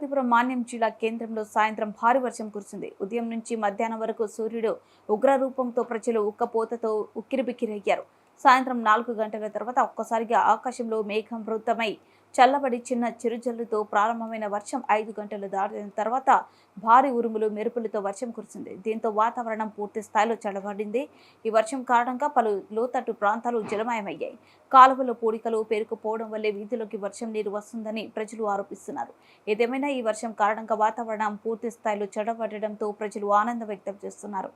పార్వతీపురం మాన్యం జిల్లా కేంద్రంలో సాయంత్రం భారీ వర్షం కురిసింది. ఉదయం నుంచి మధ్యాహ్నం వరకు సూర్యుడు ఉగ్రరూపంతో ప్రజలు ఉక్కపోతతో ఉక్కిరిబిక్కిరయ్యారు. సాయంత్రం 4 గంటల తర్వాత ఒక్కసారిగా ఆకాశంలో మేఘం వృత్తమై చల్లబడి చిన్న చిరుజల్లుతో ప్రారంభమైన వర్షం 5 గంటలు దాటిన తర్వాత భారీ ఉరుములు మెరుపులతో వర్షం కురిసింది. దీంతో వాతావరణం పూర్తి స్థాయిలో చల్లబడింది. ఈ వర్షం కారణంగా పలు లోతట్టు ప్రాంతాలు జలమయమయ్యాయి. కాలువలో పూడికలు పేరుకుపోవడం వల్లే వీధిలోకి వర్షం నీరు వస్తుందని ప్రజలు ఆరోపిస్తున్నారు. ఏదేమైనా ఈ వర్షం కారణంగా వాతావరణం పూర్తి స్థాయిలో చల్లబడడంతో ప్రజలు ఆనందం వ్యక్తం చేస్తున్నారు.